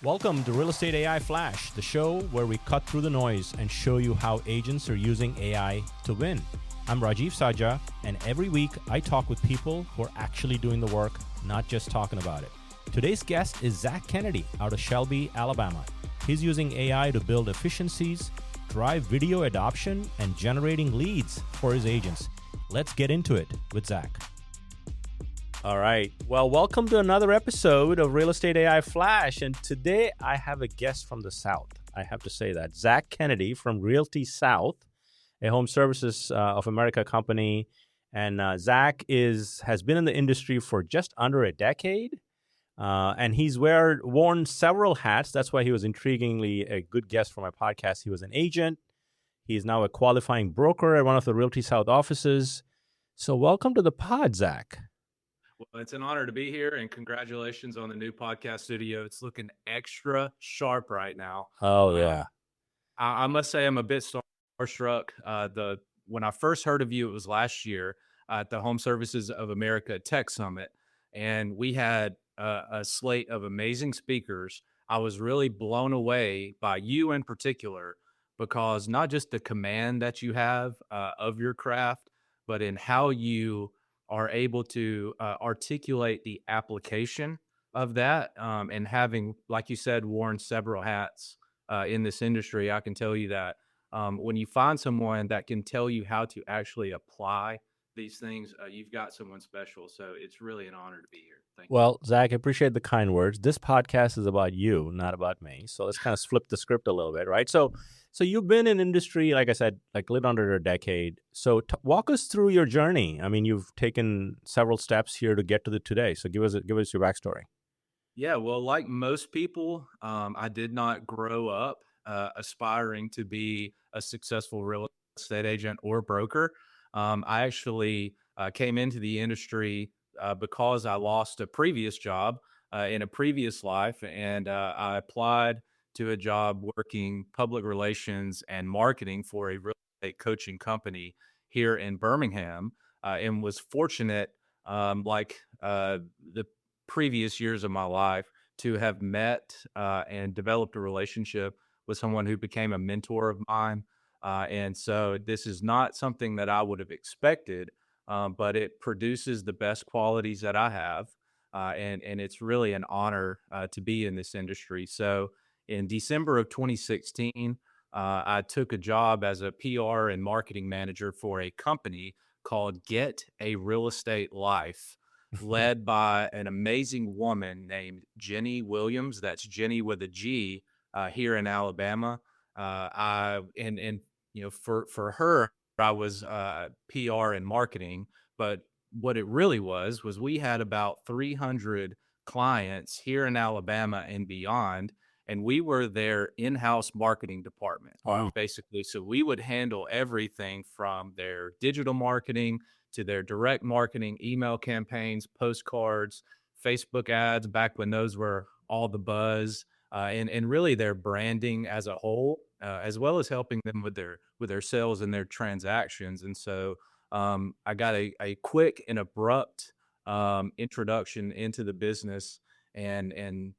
Welcome to Real Estate AI Flash, the show where we cut through the noise and show you how agents are using AI to win. I'm Rajeev Sajja, and every week I talk with people who are actually doing the work, not just talking about it. Today's guest is Zac Kennedy out of Shelby, Alabama. He's using AI to build efficiencies, drive video adoption, and generating leads for his agents. Let's get into it with Zac. All right. Well, welcome to another episode of Real Estate AI Flash. And today I have a guest from the South. I have to say that. Zac Kennedy from Realty South, a home services of America company. And Zac has been in the industry for just under a decade. And he's worn several hats. That's why he was intriguingly a good guest for my podcast. He was an agent. He is now a qualifying broker at one of the Realty South offices. So welcome to the pod, Zac. Well, it's an honor to be here, and congratulations on the new podcast studio. It's looking extra sharp right now. Oh, yeah. I must say I'm a bit starstruck. When I first heard of you, it was last year at the Home Services of America Tech Summit, and we had a slate of amazing speakers. I was really blown away by you in particular, because not just the command that you have of your craft, but in how you are able to articulate the application of that. And having, like you said, worn several hats in this industry, I can tell you that when you find someone that can tell you how to actually apply these things, you've got someone special. So it's really an honor to be here. Thank you. Well, Zac, I appreciate the kind words. This podcast is about you, not about me. So let's kind of flip the script a little bit, right? So you've been in industry, like I said, like a little under a decade. So walk us through your journey. I mean, you've taken several steps here to get to today. So give us your backstory. Yeah, well, like most people, I did not grow up aspiring to be a successful real estate agent or broker. I actually came into the industry because I lost a previous job in a previous life, and I applied to a job working public relations and marketing for a real estate coaching company here in Birmingham, and was fortunate, the previous years of my life, to have met and developed a relationship with someone who became a mentor of mine. And so this is not something that I would have expected, but it produces the best qualities that I have. And it's really an honor to be in this industry. So in December of 2016, I took a job as a PR and marketing manager for a company called Get a Real Estate Life, led by an amazing woman named Jenny Williams. That's Jenny with a G, here in Alabama. For her, I was PR and marketing, but what it really was we had about 300 clients here in Alabama and beyond, and we were their in-house marketing department. Wow. Basically. So we would handle everything from their digital marketing to their direct marketing, email campaigns, postcards, Facebook ads, back when those were all the buzz, and really their branding as a whole, as well as helping them with their sales and their transactions. And so I got a quick and abrupt introduction into the business, and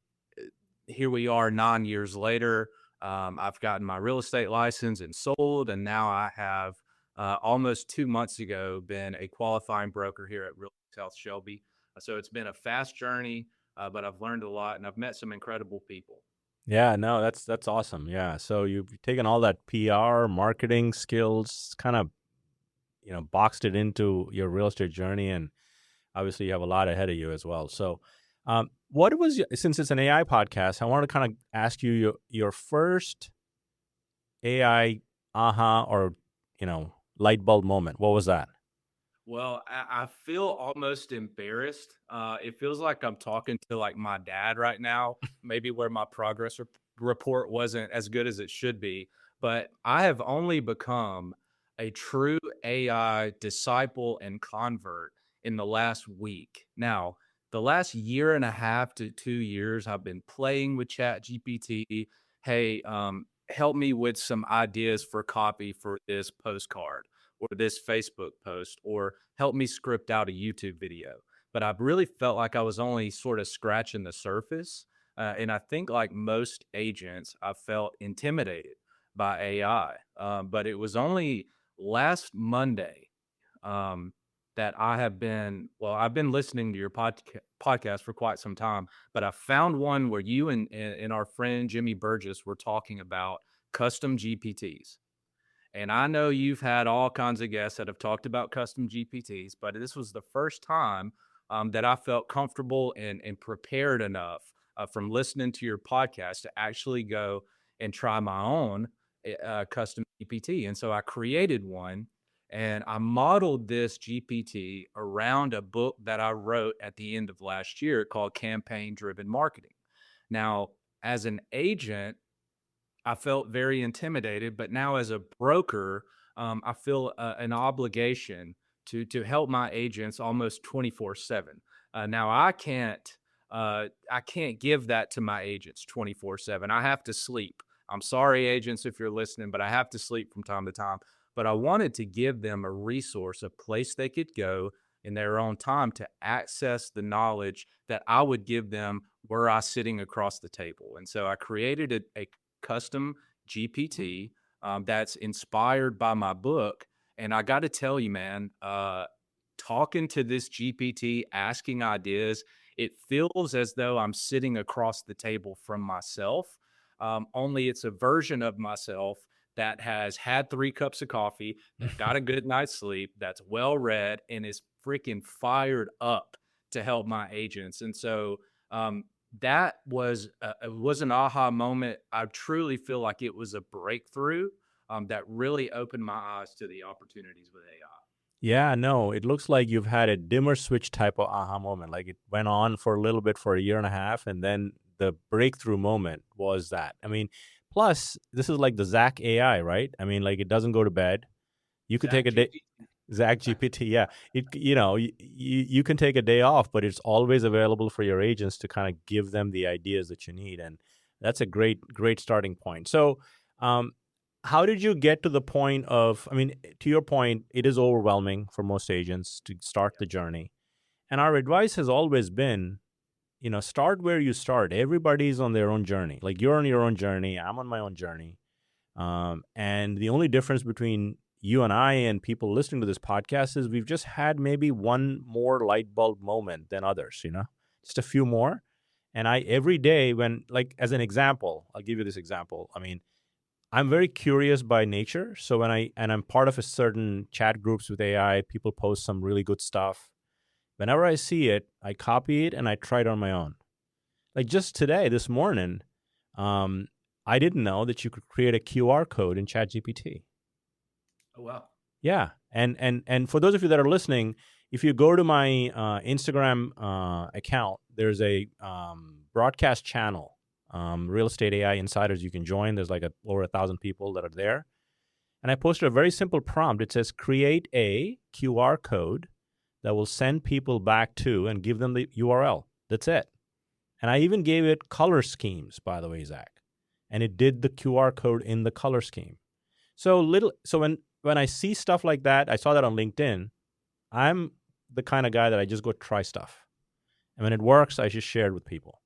here we are 9 years later. I've gotten my real estate license and sold, and now I have almost 2 months ago been a qualifying broker here at Real South Shelby. So it's been a fast journey, but I've learned a lot, and I've met some incredible people. Yeah, no, that's awesome. Yeah. So you've taken all that PR marketing skills, kind of, boxed it into your real estate journey. And obviously you have a lot ahead of you as well. So since it's an AI podcast, I want to kind of ask you your first AI aha or, light bulb moment. What was that? Well, I feel almost embarrassed. It feels like I'm talking to like my dad right now, maybe where my progress report wasn't as good as it should be. But I have only become a true AI disciple and convert in the last week. Now, the last year and a half to 2 years, I've been playing with ChatGPT. Hey, help me with some ideas for copy for this postcard or this Facebook post, or help me script out a YouTube video. But I've really felt like I was only sort of scratching the surface. And I think, like most agents, I felt intimidated by AI. But it was only last Monday um, that I've been listening to your podcast for quite some time, but I found one where you and our friend Jimmy Burgess were talking about custom GPTs. And I know you've had all kinds of guests that have talked about custom GPTs, but this was the first time that I felt comfortable and prepared enough from listening to your podcast to actually go and try my own custom GPT. And so I created one and I modeled this GPT around a book that I wrote at the end of last year called Campaign Driven Marketing. Now, as an agent, I felt very intimidated, but now as a broker, I feel an obligation to help my agents almost 24/7. Now I can't give that to my agents 24/7. I have to sleep. I'm sorry, agents, if you're listening, but I have to sleep from time to time. But I wanted to give them a resource, a place they could go in their own time to access the knowledge that I would give them were I sitting across the table. And so I created a custom GPT that's inspired by my book. And I got to tell you, man, talking to this GPT, asking ideas, it feels as though I'm sitting across the table from myself. Only it's a version of myself that has had 3 cups of coffee, that got a good night's sleep, that's well read, and is freaking fired up to help my agents. And so that was it was an aha moment. I truly feel like it was a breakthrough that really opened my eyes to the opportunities with AI. Yeah, no, it looks like you've had a dimmer switch type of aha moment. Like it went on for a little bit for a year and a half, and then the breakthrough moment was that. I mean, plus this is like the Zac AI, right? I mean, like it doesn't go to bed. You could take Zach a day. GPT. Zach GPT, yeah. You can take a day off, but it's always available for your agents to kind of give them the ideas that you need, and that's a great starting point. So, um, how did you get to the point of? I mean, to your point, it is overwhelming for most agents to start the journey, and our advice has always been, start where you start. Everybody's on their own journey. Like you're on your own journey, I'm on my own journey, and the only difference between you and I and people listening to this podcast is we've just had maybe one more light bulb moment than others, just a few more. And every day when, like, as an example, I'll give you this example. I mean, I'm very curious by nature. So I'm part of a certain chat groups with AI, people post some really good stuff. Whenever I see it, I copy it and I try it on my own. Like just today, this morning, um, I didn't know that you could create a QR code in ChatGPT. Oh wow. Yeah, and for those of you that are listening, if you go to my Instagram account, there's a broadcast channel, Real Estate AI Insiders. You can join. There's like over 1,000 people that are there, and I posted a very simple prompt. It says create a QR code that will send people back to and give them the URL. That's it. And I even gave it color schemes, by the way, Zach, and it did the QR code in the color scheme. So when I see stuff like that, I saw that on LinkedIn. I'm the kind of guy that I just go try stuff. And when it works, I just share it with people,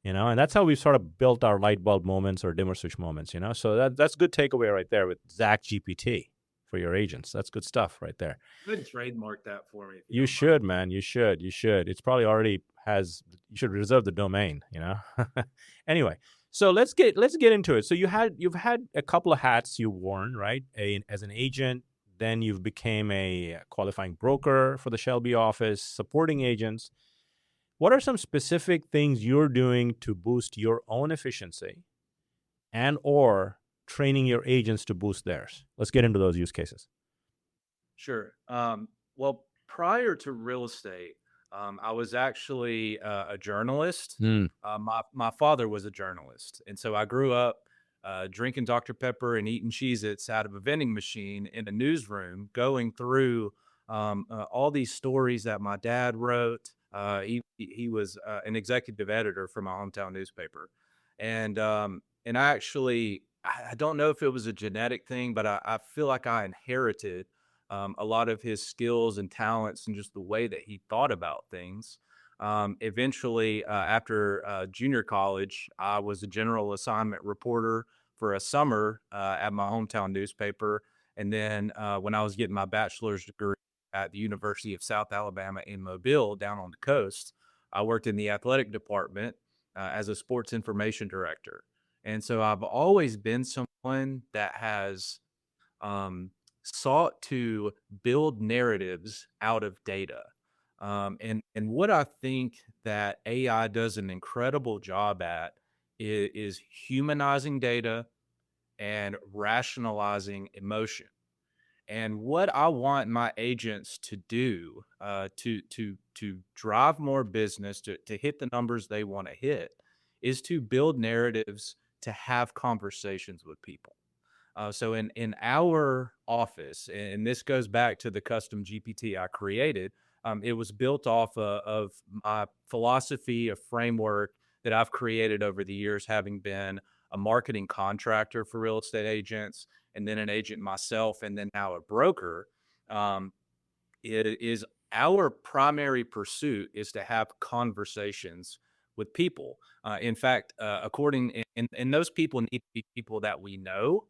and that's how we've sort of built our light bulb moments or dimmer switch moments, So that's good takeaway right there with Zac GPT for your agents. That's good stuff right there. Go ahead and trademark that for me. If You should, man. You should. It's probably already you should reserve the domain, Anyway, so let's get into it. So you've had a couple of hats you've worn, right? As an agent, then you've became a qualifying broker for the Shelby office, supporting agents. What are some specific things you're doing to boost your own efficiency and or training your agents to boost theirs? Let's get into those use cases. Sure. Well, prior to real estate, I was actually a journalist. My father was a journalist, and so I grew up drinking Dr. Pepper and eating Cheez-Its out of a vending machine in a newsroom, going through all these stories that my dad wrote. He was an executive editor for my hometown newspaper, and I don't know if it was a genetic thing, but I feel like I inherited a lot of his skills and talents and just the way that he thought about things. Eventually, after junior college, I was a general assignment reporter for a summer at my hometown newspaper. And then when I was getting my bachelor's degree at the University of South Alabama in Mobile, down on the coast, I worked in the athletic department as a sports information director. And so I've always been someone that has um, sought to build narratives out of data. And what I think that AI does an incredible job at is humanizing data and rationalizing emotion. And what I want my agents to do to drive more business, to hit the numbers they want to hit, is to build narratives to have conversations with people. So in our office, and this goes back to the custom GPT I created, it was built off of my philosophy, a framework that I've created over the years, having been a marketing contractor for real estate agents, and then an agent myself, and then now a broker. Um, it is our primary pursuit is to have conversations with people. In fact, and those people need to be people that we know.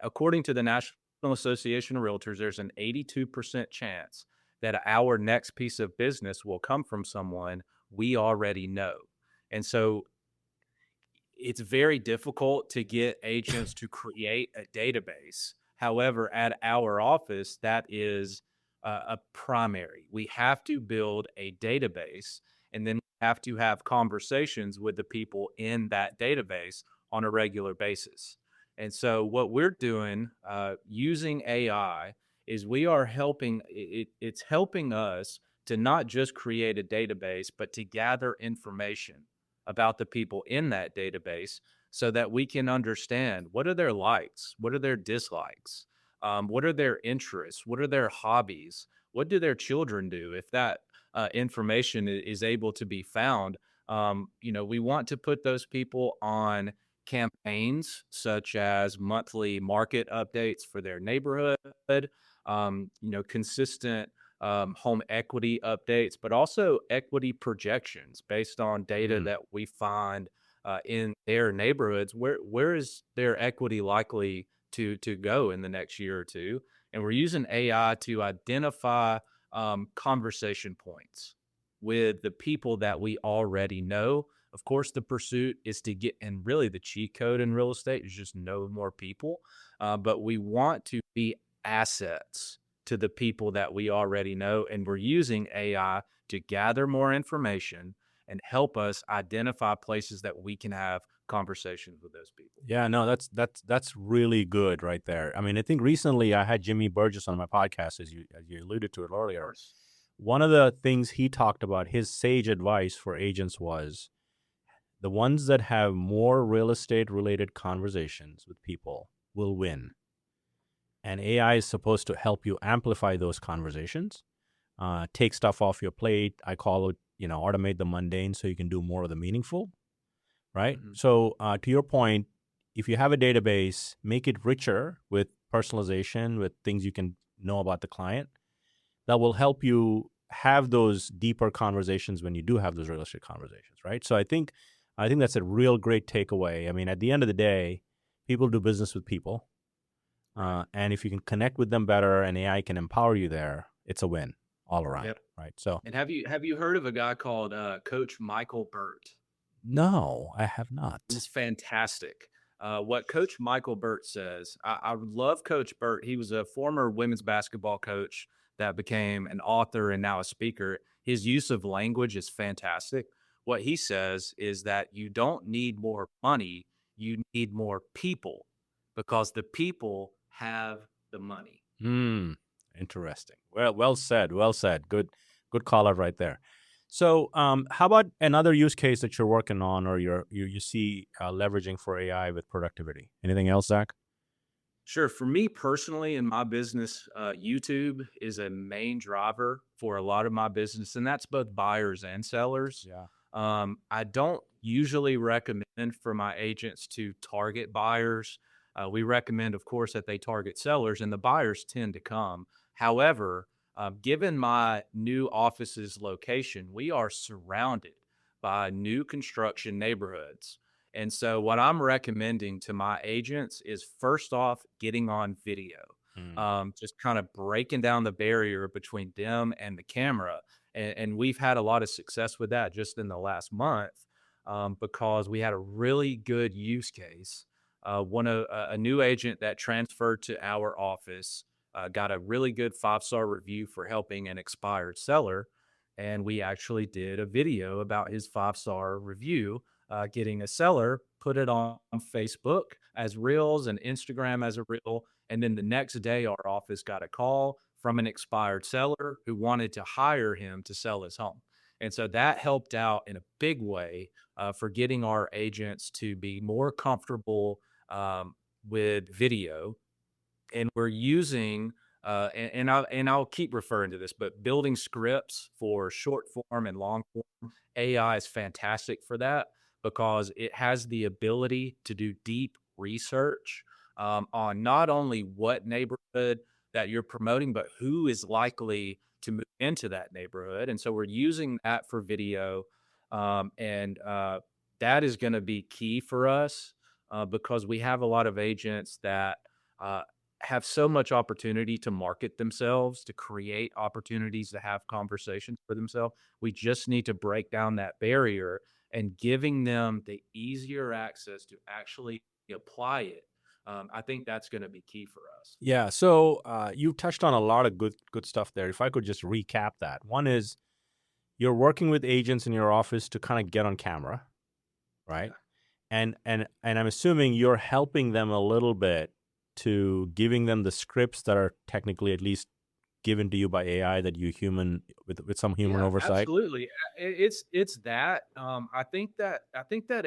According to the National Association of Realtors, there's an 82% chance that our next piece of business will come from someone we already know. And so it's very difficult to get agents to create a database. However, at our office, that is a primary. We have to build a database, and then we have to have conversations with the people in that database on a regular basis. And so, what we're doing using AI is we are helping. It's helping us to not just create a database, but to gather information about the people in that database so that we can understand what are their likes, what are their dislikes, what are their interests, what are their hobbies, what do their children do. If that information is able to be found, we want to put those people on campaigns such as monthly market updates for their neighborhood, consistent home equity updates, but also equity projections based on data that we find in their neighborhoods. Where is their equity likely to go in the next year or two? And we're using AI to identify conversation points with the people that we already know. Of course, the pursuit is to get, and really the cheat code in real estate is just know more people. But we want to be assets to the people that we already know. And we're using AI to gather more information and help us identify places that we can have conversations with those people. Yeah, no, that's really good right there. I mean, I think recently I had Jimmy Burgess on my podcast, as you alluded to it earlier. One of the things he talked about, his sage advice for agents was the ones that have more real estate related conversations with people will win. And AI is supposed to help you amplify those conversations, take stuff off your plate. I call it, automate the mundane so you can do more of the meaningful, right? Mm-hmm. So to your point, if you have a database, make it richer with personalization, with things you can know about the client. That will help you have those deeper conversations when you do have those real estate conversations, right? So I think that's a real great takeaway. I mean, at the end of the day, people do business with people. And if you can connect with them better and AI can empower you there, it's a win all around. Yep. Right. So, and have you heard of a guy called Coach Michael Burt? No, I have not. He's fantastic. What Coach Michael Burt says, I love Coach Burt. He was a former women's basketball coach that became an author and now a speaker. His use of language is fantastic. What he says is that you don't need more money, you need more people, because the people have the money. Interesting. Well said. Well said. Good call out right there. So how about another use case that you're working on or you see leveraging for AI with productivity? Anything else, Zach? Sure. For me personally, in my business, YouTube is a main driver for a lot of my business, and that's both buyers and sellers. Yeah. I don't usually recommend for my agents to target buyers. We recommend, of course, that they target sellers, and the buyers tend to come. However, Given my new office's location, we are surrounded by new construction neighborhoods. And so, what I'm recommending to my agents is first off, getting on video, Mm. just kind of breaking down the barrier between them and the camera. And we've had a lot of success with that just in the last month, because we had a really good use case. A new agent that transferred to our office got a really good 5-star review for helping an expired seller. And we actually did a video about his 5-star review, getting a seller, put it on Facebook as reels and Instagram as a reel. And then the next day, our office got a call from an expired seller who wanted to hire him to sell his home. And so that helped out in a big way for getting our agents to be more comfortable with video. And we're using I'll keep referring to this, but building scripts for short form and long form, AI is fantastic for that because it has the ability to do deep research on not only what neighborhood that you're promoting, but who is likely to move into that neighborhood. And so we're using that for video, and that is going to be key for us because we have a lot of agents that uh, have so much opportunity to market themselves, to create opportunities to have conversations for themselves. We just need to break down that barrier and giving them the easier access to actually apply it. I think that's going to be key for us. Yeah. So you touched on a lot of good stuff there. If I could just recap that. One is you're working with agents in your office to kind of get on camera, right? Yeah. And I'm assuming you're helping them a little bit to giving them the scripts that are technically at least given to you by AI that you human with some human Yeah, oversight. absolutely. It's that. I think that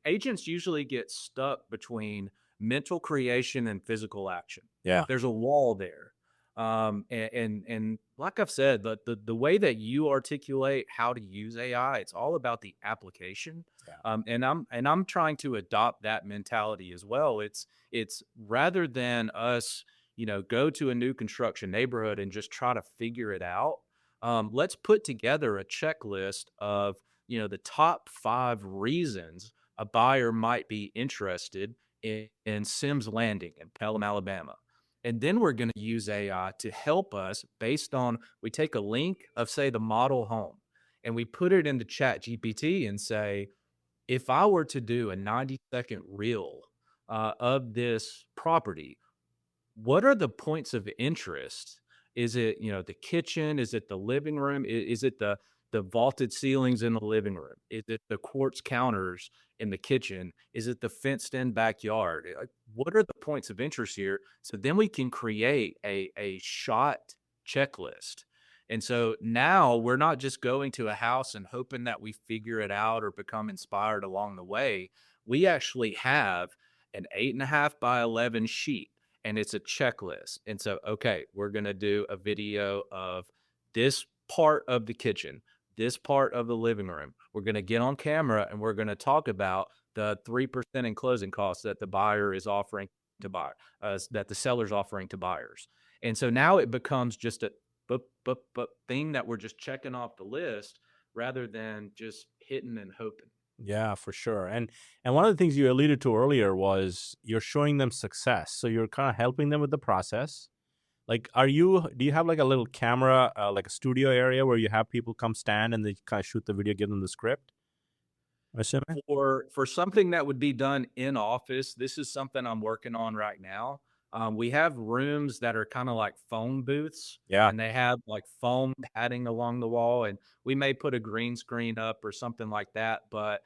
agents usually get stuck between mental creation and physical action. Yeah. There's a wall there. And like I've said, the way that you articulate how to use AI, it's all about the application. Yeah. And I'm trying to adopt that mentality as well. It's rather than us, go to a new construction neighborhood and just try to figure it out. Let's put together a checklist of the top 5 reasons a buyer might be interested in Sims Landing in Pelham, Alabama. And then we're going to use AI to help us based on we take a link of, say, the model home, and we put it into ChatGPT and say, if I were to do a 90-second reel of this property, what are the points of interest? Is it, the kitchen? Is it the living room? Is it the vaulted ceilings in the living room? Is it the quartz counters in the kitchen? Is it the fenced in backyard? Like, what are the points of interest here? So then we can create a shot checklist. And so now we're not just going to a house and hoping that we figure it out or become inspired along the way. We actually have an 8.5 by 11 sheet, and it's a checklist. And so, okay, we're going to do a video of this part of the kitchen, this part of the living room. We're going to get on camera and we're going to talk about the 3% in closing costs that the buyer is offering to buy, that the seller's offering to buyers. And so now it becomes just a but thing that we're just checking off the list rather than just hitting and hoping. Yeah, for sure. And one of the things you alluded to earlier was you're showing them success. So you're kind of helping them with the process. Like, do you have like a little camera, like a studio area where you have people come stand and they kind of shoot the video, give them the script? I'm assuming. For something that would be done in office, this is something I'm working on right now. We have rooms that are kind of like phone booths, Yeah, and they have like foam padding along the wall, and we may put a green screen up or something like that. But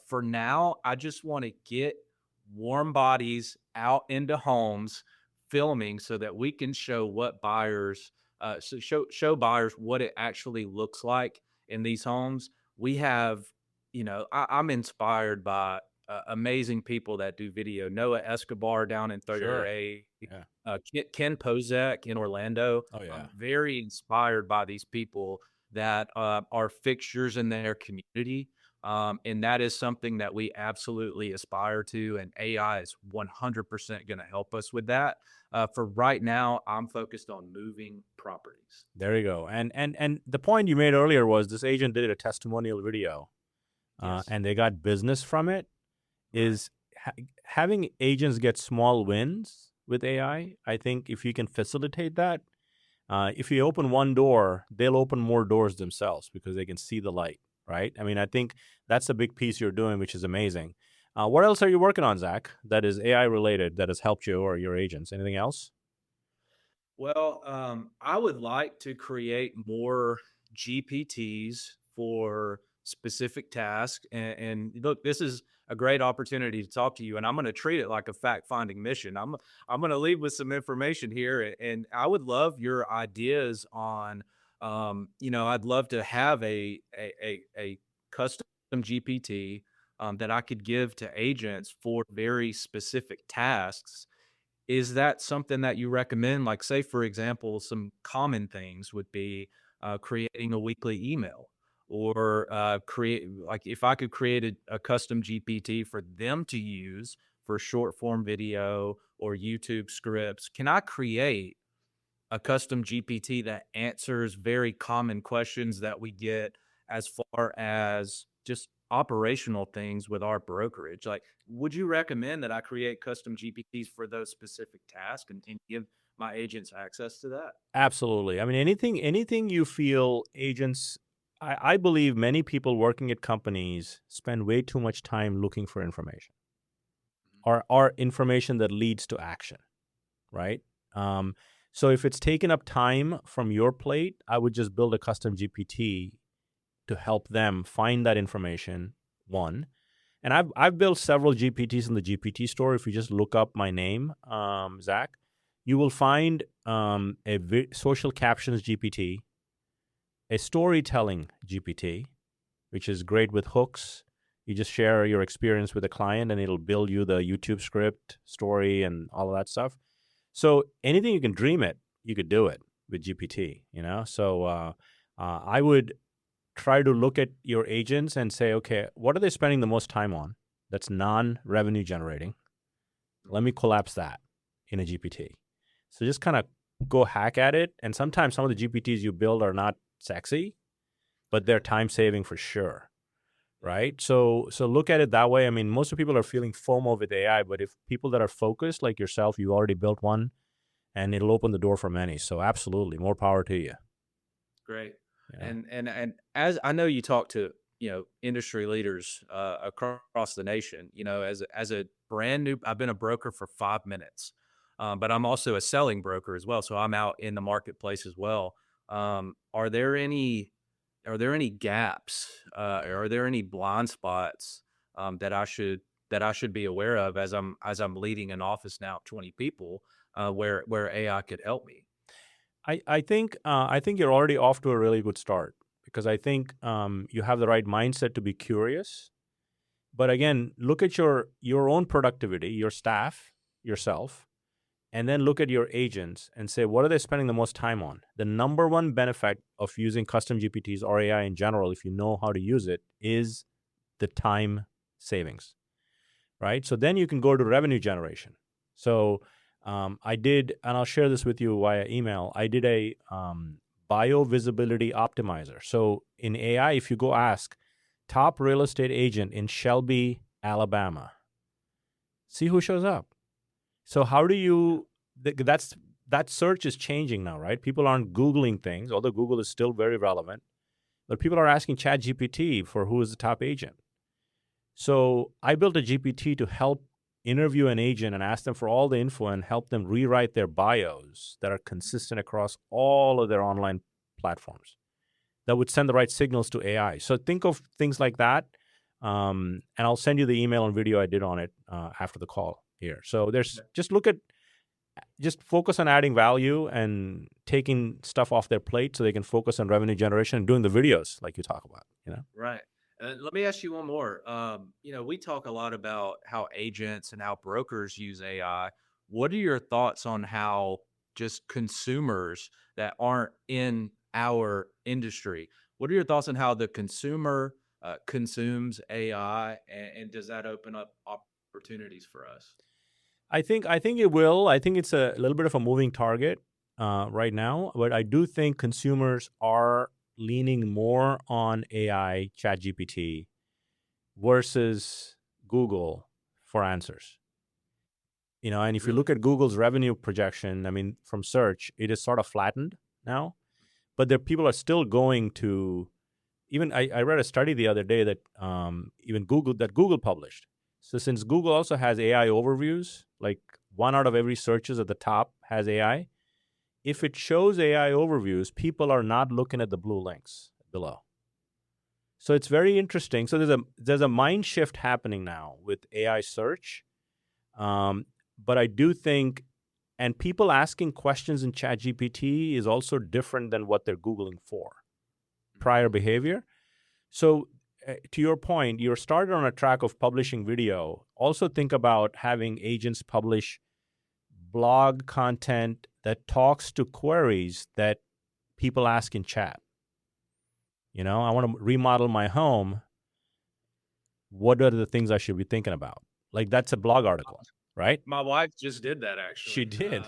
for now, I just want to get warm bodies out into homes filming so that we can show what buyers, show buyers what it actually looks like in these homes. We have, I'm inspired by amazing people that do video. Noah Escobar down in sure. 30A, Yeah. Ken Pozak in Orlando. Oh yeah. I'm very inspired by these people that are fixtures in their community. And that is something that we absolutely aspire to. And AI is 100% going to help us with that. For right now, I'm focused on moving properties. There you go. And the point you made earlier was this agent did a testimonial video, Yes. and they got business from it. Right. Is having agents get small wins with AI. I think if you can facilitate that, if you open one door, they'll open more doors themselves because they can see the light, right? I mean, I think that's a big piece you're doing, which is amazing. What else are you working on, Zach, that is AI related that has helped you or your agents? Anything else? Well, I would like to create more GPTs for specific tasks. And look, this is a great opportunity to talk to you, and I'm going to treat it like a fact finding mission. I'm going to leave with some information here, and I would love your ideas on. I'd love to have a custom GPT that I could give to agents for very specific tasks. Is that something that you recommend? Like, say, for example, some common things would be creating a weekly email or create, like, if I could create a custom GPT for them to use for short form video or YouTube scripts, can I create a custom GPT that answers very common questions that we get as far as just operational things with our brokerage? Like, would you recommend that I create custom GPTs for those specific tasks and give my agents access to that? Absolutely. I mean, anything you feel agents. I believe many people working at companies spend way too much time looking for information or information that leads to action, right? Um, so if it's taken up time from your plate, I would just build a custom GPT to help them find that information. One, and I've built several GPTs in the GPT store. If you just look up my name, Zach, you will find social captions GPT, a storytelling GPT, which is great with hooks. You just share your experience with a client, and it'll build you the YouTube script, story, and all of that stuff. So anything you can dream it, you could do it with GPT. So I would try to look at your agents and say, okay, what are they spending the most time on that's non-revenue generating? Let me collapse that in a GPT. So just kind of go hack at it. And sometimes some of the GPTs you build are not sexy, but they're time saving for sure. Right. So look at it that way. I mean, most of people are feeling FOMO with AI, but if people that are focused like yourself, you already built one and it'll open the door for many. So absolutely, more power to you. Great. Yeah. And as I know, you talk to industry leaders across the nation. As a brand new, I've been a broker for 5 minutes, but I'm also a selling broker as well. So I'm out in the marketplace as well. Are there any gaps? Are there any blind spots that I should be aware of as I'm leading an office now of 20 people, where AI could help me? I think you're already off to a really good start because I think you have the right mindset to be curious. But again, look at your own productivity, your staff, yourself, and then look at your agents and say, what are they spending the most time on? The number one benefit of using custom GPTs or AI in general, if you know how to use it, is the time savings, right? So then you can go to revenue generation. So I did, and I'll share this with you via email. I did a bio visibility optimizer. So in AI, if you go ask top real estate agent in Shelby, Alabama, see who shows up. So how do you? That search is changing now, right? People aren't Googling things, although Google is still very relevant. But people are asking ChatGPT for who is the top agent. So I built a GPT to help interview an agent and ask them for all the info and help them rewrite their bios that are consistent across all of their online platforms that would send the right signals to AI. So think of things like that. And I'll send you the email and video I did on it after the call here. So there's just focus on adding value and taking stuff off their plate so they can focus on revenue generation and doing the videos like you talk about. Right. Let me ask you one more. We talk a lot about how agents and how brokers use AI. What are your thoughts on how just consumers that aren't in our industry? What are your thoughts on how the consumer consumes AI, and does that open up opportunities for us? I think it will. I think it's a little bit of a moving target right now, but I do think consumers are leaning more on AI, ChatGPT, versus Google for answers. And if you Really? look at Google's revenue projection, I mean, from search, it is sort of flattened now, but there people are still going to. Even I read a study the other day that even Google published. So since Google also has AI overviews, like 1 out of every searches at the top has AI, if it shows AI overviews, people are not looking at the blue links below. So it's very interesting. So there's a mind shift happening now with AI search, but I do think, and people asking questions in ChatGPT is also different than what they're Googling for. Prior behavior. So, to your point, you're started on a track of publishing video. Also, think about having agents publish blog content that talks to queries that people ask in chat. I want to remodel my home. What are the things I should be thinking about? Like, that's a blog article, right? My wife just did that She actually. did.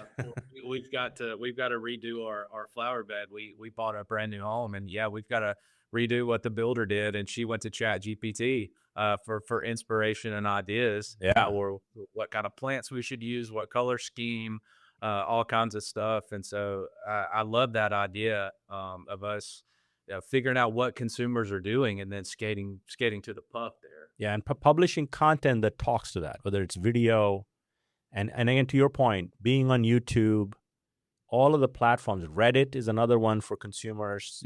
We've got to redo our flower bed. We bought a brand new home, and yeah, we've got to redo what the builder did. And she went to Chat GPT for inspiration and ideas Yeah. for what kind of plants we should use, what color scheme, all kinds of stuff. And so I love that idea of us figuring out what consumers are doing and then skating to the puck there. Yeah, and publishing content that talks to that, whether it's video, and again, to your point, being on YouTube, all of the platforms. Reddit is another one for consumers.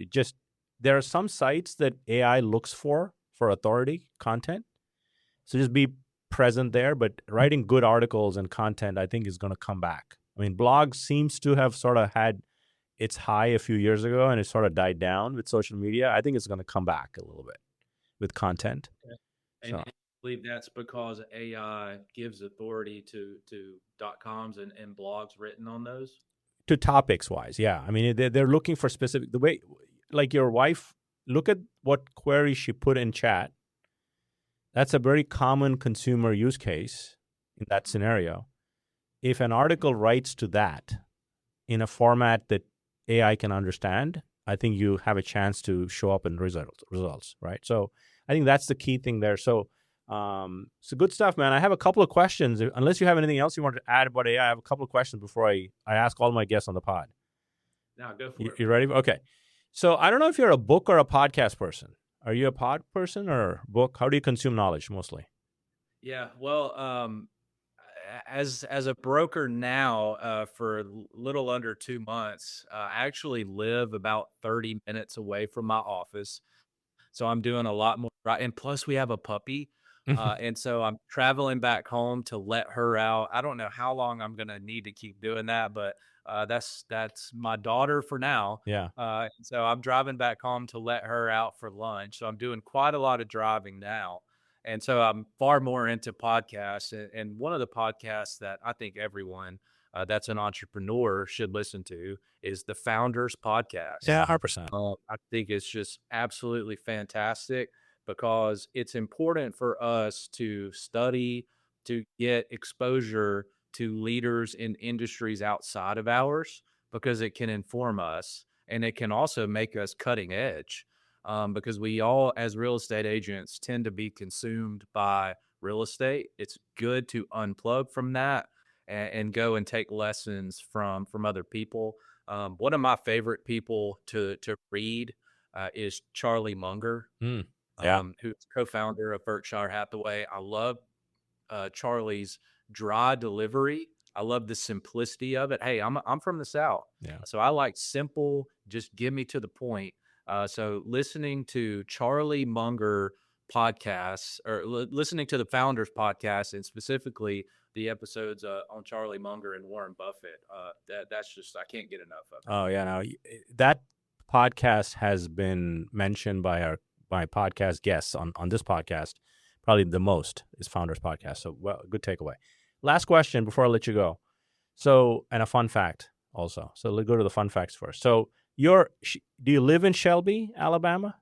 There are some sites that AI looks for authority content. So just be present there. But writing good articles and content, I think, is going to come back. I mean, blogs seems to have sort of had its high a few years ago, and it sort of died down with social media. I think it's going to come back a little bit with content. And I believe that's because AI gives authority to .coms and blogs written on those. To topics wise, yeah. I mean, they're looking for specific, the way, like your wife, look at what query she put in chat. That's a very common consumer use case in that scenario. If an article writes to that in a format that AI can understand, I think you have a chance to show up in results, right? So I think that's the key thing there. So good stuff, man. I have a couple of questions. Unless you have anything else you want to add about AI, I have a couple of questions before I ask all my guests on the pod. Now go for it. You ready? Okay. So I don't know if you're a book or a podcast person. Are you a pod person or book? How do you consume knowledge mostly? Yeah, well, as a broker now, for a little under 2 months, I actually live about 30 minutes away from my office. So I'm doing a lot more, right? And plus we have a puppy. And so I'm traveling back home to let her out. I don't know how long I'm going to need to keep doing that, but that's my daughter for now. Yeah. So I'm driving back home to let her out for lunch. So I'm doing quite a lot of driving now. And so I'm far more into podcasts. And one of the podcasts that I think everyone that's an entrepreneur should listen to is the Founders Podcast. Yeah, 100%. I think it's just absolutely fantastic because it's important for us to study, to get exposure to leaders in industries outside of ours, because it can inform us and it can also make us cutting edge. Because we all, as real estate agents, tend to be consumed by real estate. It's good to unplug from that and go and take lessons from other people. One of my favorite people to read is Charlie Munger, who's co-founder of Berkshire Hathaway. I love Charlie's dry delivery. I love the simplicity of it. Hey, I'm from the South, so I like simple. Just give me to the point. So listening to Charlie Munger podcasts or listening to the Founders podcast, and specifically the episodes on Charlie Munger and Warren Buffett, that's just, I can't get enough of it. Oh yeah, no, that podcast has been mentioned by my podcast guests on this podcast. Probably the most is Founders Podcast. So, well, good takeaway. Last question before I let you go. So, and a fun fact also. So let's go to the fun facts first. So do you live in Shelby, Alabama?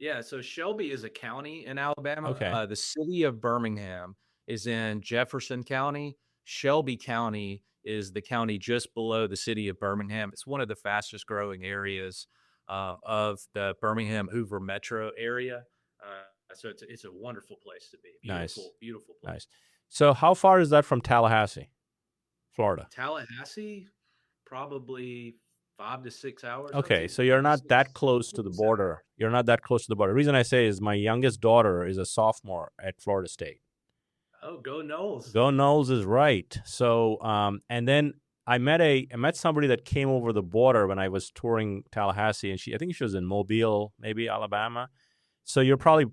Yeah, so Shelby is a county in Alabama. Okay. The city of Birmingham is in Jefferson County. Shelby County is the county just below the city of Birmingham. It's one of the fastest growing areas of the Birmingham Hoover metro area. So it's a wonderful place to be. Beautiful, Nice. beautiful place. Nice. So how far is that from Tallahassee, Florida? Tallahassee, probably 5 to 6 hours. I'd Okay, say so you're 5 to not that 6, close to the 6 7 border. hours. You're not that close to the border. The reason I say is my youngest daughter is a sophomore at Florida State. Oh, go Knowles. Go Knowles is right. So, and then I met somebody that came over the border when I was touring Tallahassee, and I think she was in Mobile, maybe Alabama. So you're probably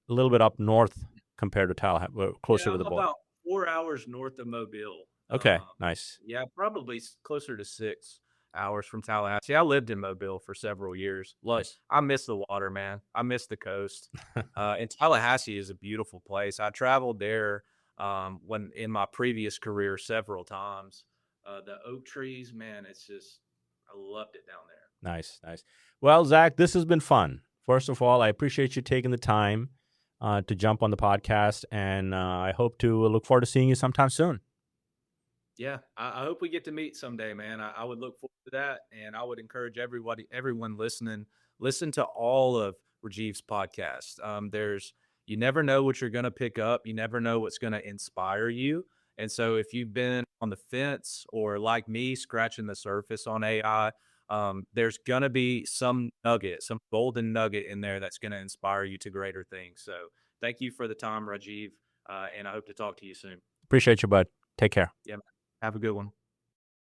a little bit up north compared to Tallahassee, closer Yeah, to the I'm border. about 4 hours north of Mobile. Okay, nice. Yeah, probably closer to 6 hours from Tallahassee. I lived in Mobile for several years. Look, Nice. I miss the water, man. I miss the coast. And Tallahassee is a beautiful place. I traveled there when in my previous career several times. The oak trees, man, it's just I loved it down there. Nice, nice. Well, Zach, this has been fun. First of all, I appreciate you taking the time to jump on the podcast, and I hope to look forward to seeing you sometime soon. Yeah, I hope we get to meet someday, man. I would look forward to that, and I would encourage everyone listening, listen to all of Rajeev's podcast. You never know what you're going to pick up. You never know what's going to inspire you. And so, if you've been on the fence or like me, scratching the surface on AI, there's going to be some nugget, some golden nugget in there that's going to inspire you to greater things. So, thank you for the time, Rajeev, and I hope to talk to you soon. Appreciate you, bud. Take care. Yeah, man. Have a good one.